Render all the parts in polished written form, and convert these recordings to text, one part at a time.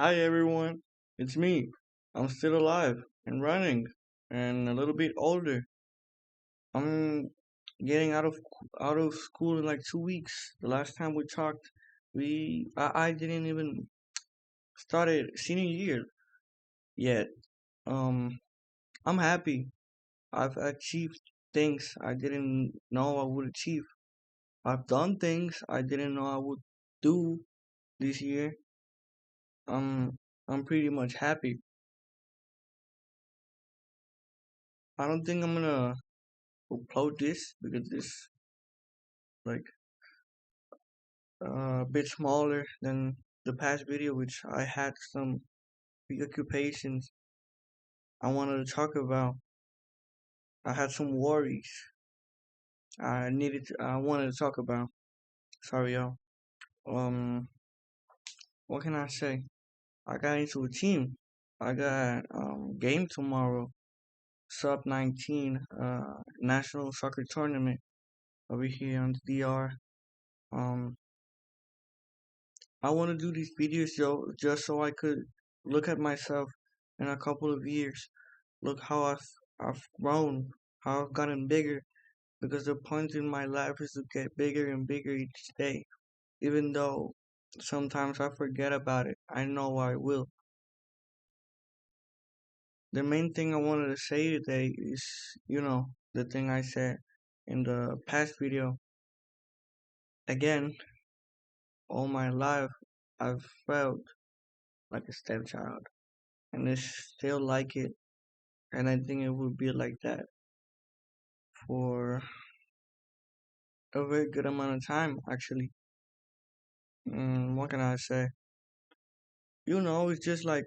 Hi everyone, it's me. I'm still alive and running and a little bit older. I'm getting out of school in like 2 weeks. The last time we talked, I didn't even started senior year yet. Um, I'm happy. I've achieved things I didn't know I would achieve. I've done things I didn't know I would do this year. I'm pretty much happy. I don't think I'm gonna upload this because this like a bit smaller than the past video, which I had some preoccupations I wanted to talk about. I had some worries I wanted to talk about. Sorry, y'all. Um, what can I say? I got into a team. I got game tomorrow, sub 19 national soccer tournament over here on the DR. Um, I want to do these videos just so I could look at myself in a couple of years. Look how I've grown, how I've gotten bigger. Because the point in my life is to get bigger and bigger each day. Even though sometimes I forget about it, I know I will. The main thing I wanted to say today is, the thing I said in the past video. Again, all my life I've felt like a stepchild, and it's still like it. And I think it will be like that for a very good amount of time, actually. What can I say? It's just like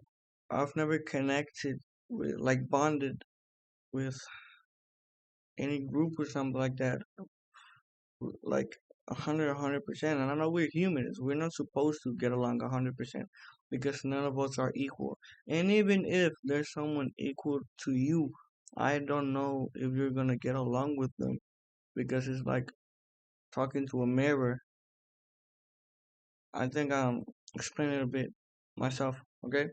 I've never connected with, like, bonded with any group or something like that, like 100%. And I know we're humans. We're not supposed to get along 100% because none of us are equal. And even if there's someone equal to you, I don't know if you're gonna get along with them because it's like talking to a mirror. I think I'm explaining it a bit myself. Okay,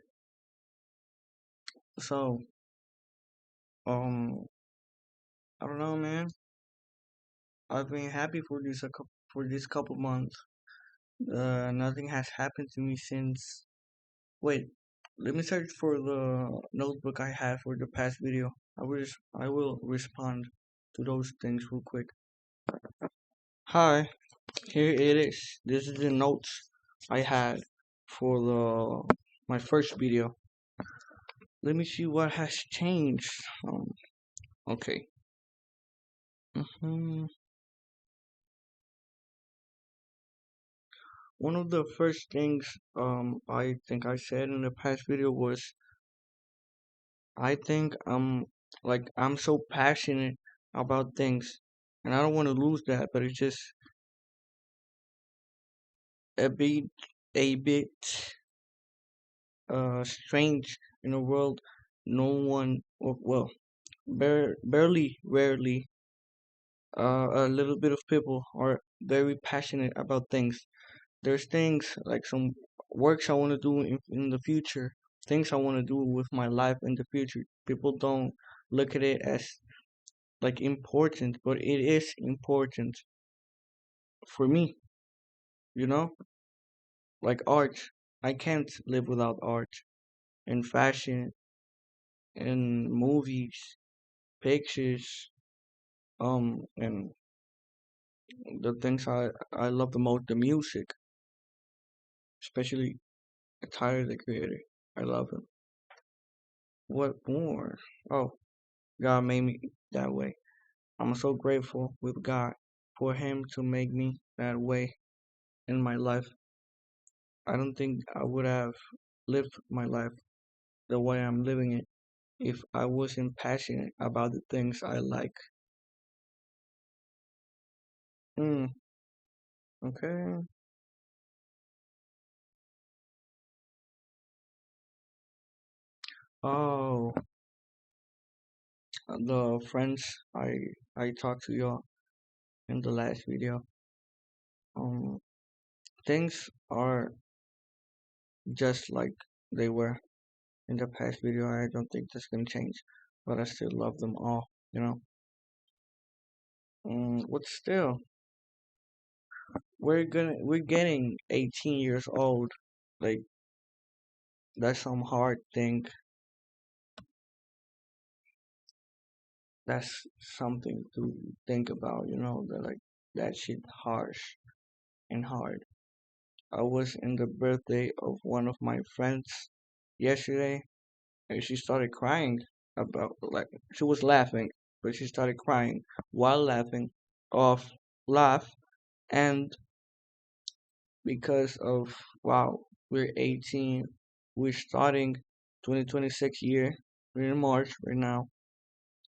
so um, I don't know, man. I've been happy for this couple months. Nothing has happened to me since. Wait, let me search for the notebook I had for the past video. I will respond to those things real quick. Hi, here it is. This is the notes I had for the my first video. Let me see what has changed. Okay. hmm One of the first things I think I said in the past video was I think I'm so passionate about things and I don't want to lose that, but it's just a bit strange in a world no one well barely rarely a little bit of people are very passionate about things. There's things like some works I want to do in the future, things I want to do with my life in the future. People don't look at it as like important, but it is important for me, you know? Like art. I can't live without art and fashion and movies, pictures, and the things I love the most, the music, especially Tyler the Creator. I love him. What more? Oh, God made me that way. I'm so grateful with God for him to make me that way in my life. I don't think I would have lived my life the way I'm living it if I wasn't passionate about the things I like. Hmm, okay. Oh, the friends I talked to you in the last video. Um, things are just like they were in the past video. I don't think that's gonna change, but I still love them all. You know. But still, we're getting 18 years old. Like that's some hard thing. That's something to think about. You know, that like that shit harsh and hard. I was in the birthday of one of my friends yesterday, and she started crying about like she was laughing, but she started crying while laughing off laugh and because of wow, we're 18, we're starting 2026 year. We're in March right now.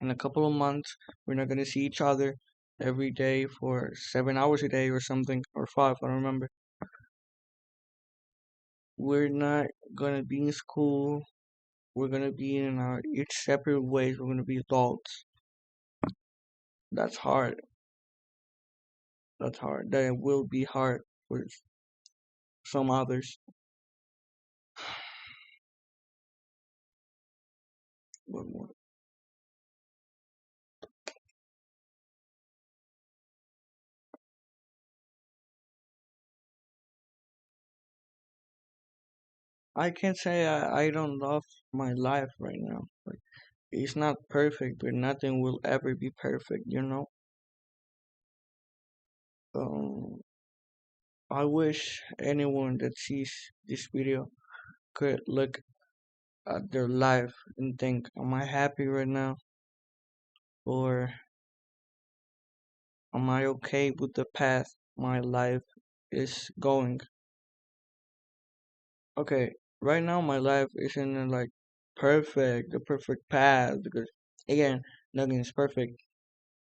In a couple of months, we're not gonna see each other every day for 7 hours a day or something, or five, I don't remember. We're not gonna be in school. We're gonna be in our each separate ways. We're gonna be adults. That's hard. That's hard. That will be hard for some others. What more? I can't say I don't love my life right now. Like, it's not perfect, but nothing will ever be perfect, you know? Um, I wish anyone that sees this video could look at their life and think, am I happy right now? Or am I okay with the path my life is going? Okay, right now my life isn't like perfect, the perfect path because again, nothing is perfect,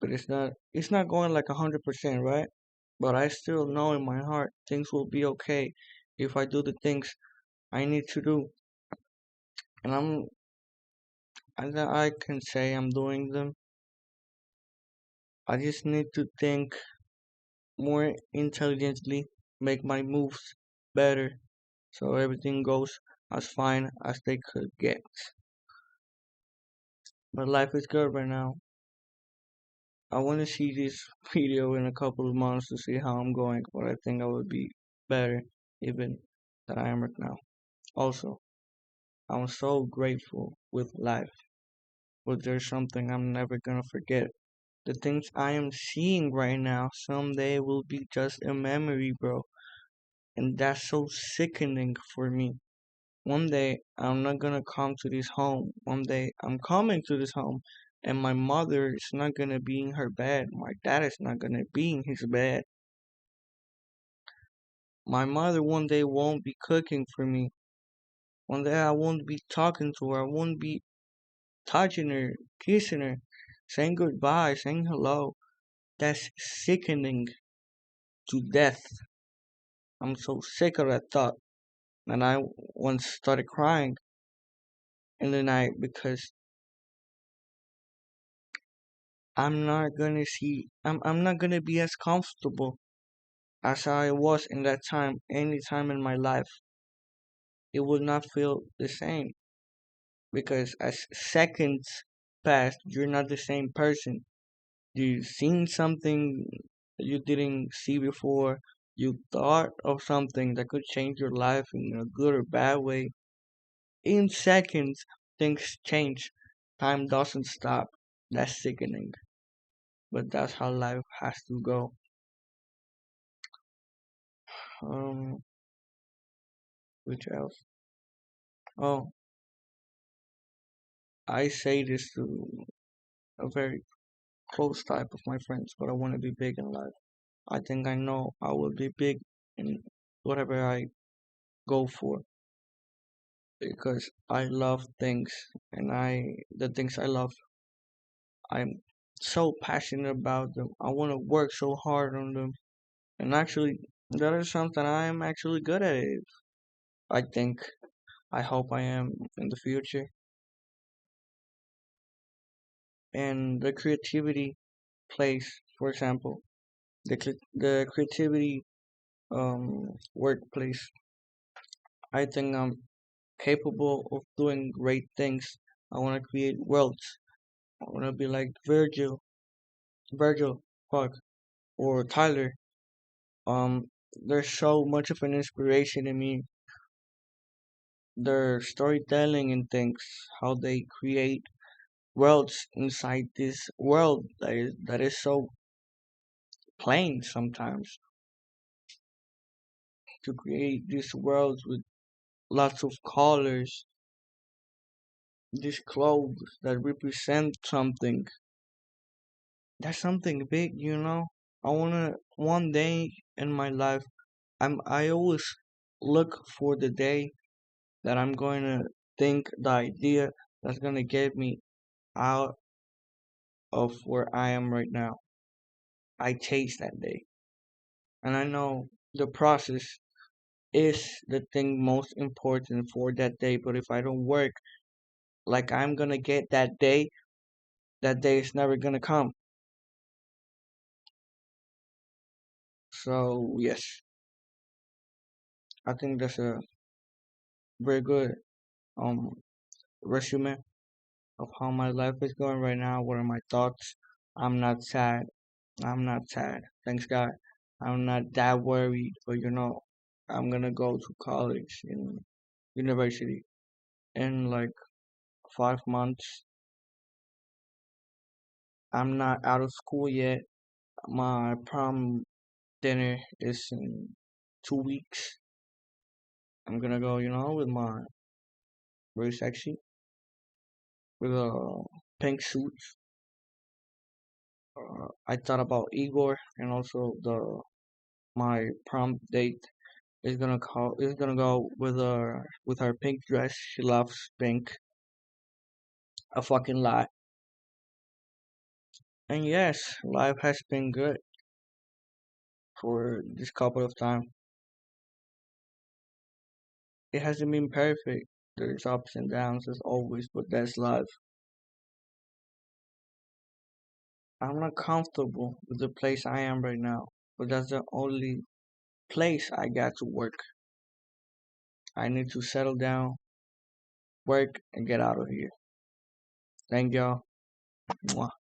but it's not going like 100%, right? But I still know in my heart things will be okay if I do the things I need to do, and I can say I'm doing them. I just need to think more intelligently, make my moves better, so everything goes as fine as they could get. But life is good right now. I want to see this video in a couple of months to see how I'm going, but I think I will be better even than I am right now. Also, I'm so grateful with life, but there's something I'm never gonna forget. The things I am seeing right now someday will be just a memory, bro. And that's so sickening for me. One day I'm not gonna come to this home. One day I'm coming to this home and my mother is not gonna be in her bed. My dad is not gonna be in his bed. My mother one day won't be cooking for me. One day I won't be talking to her. I won't be touching her, kissing her, saying goodbye, saying hello. That's sickening to death. I'm so sick of that thought. And I once started crying in the night because I'm not gonna be as comfortable as I was in that time any time in my life. It will not feel the same because as seconds pass, you're not the same person. You seen something you didn't see before. You thought of something that could change your life in a good or bad way. In seconds, things change. Time doesn't stop. That's sickening. But that's how life has to go. Um, which else? Oh, I say this to a very close type of my friends, but I want to be big in life. I think I know I will be big in whatever I go for because I love things and the things I love, I'm so passionate about them. I want to work so hard on them. And actually, that is something I am actually good at it. I think, I hope I am in the future. And the creativity place, for example, the creativity workplace. I think capable of doing great things. I want to create worlds. I want to be like Virgil, fuck, or Tyler. They're so much of an inspiration to me. Their storytelling and things, how they create worlds inside this world that is so plain sometimes. To create these worlds with lots of colors, these clothes that represent something. That's something big, I wanna one day in my life. I always look for the day that I'm going to think the idea that's going to get me out of where I am right now. I chase that day. And I know the process is the thing most important for that day. But if I don't work like I'm going to get that day is never going to come. So, yes, I think that's a very good um resume of how my life is going right now. What are my thoughts? I'm not sad. I'm not sad. Thanks God. I'm not that worried, but I'm gonna go to college in university in like 5 months. I'm not out of school yet. My prom dinner is in 2 weeks. I'm gonna go, with my very sexy, with a pink suit. I thought about Igor and also the my prom date is gonna go with her pink dress. She loves pink a fucking lot. And yes, life has been good for this couple of time. It hasn't been perfect. There's ups and downs as always, but that's life. I'm not comfortable with the place I am right now, but that's the only place I got to work. I need to settle down, work, and get out of here. Thank y'all. Mwah.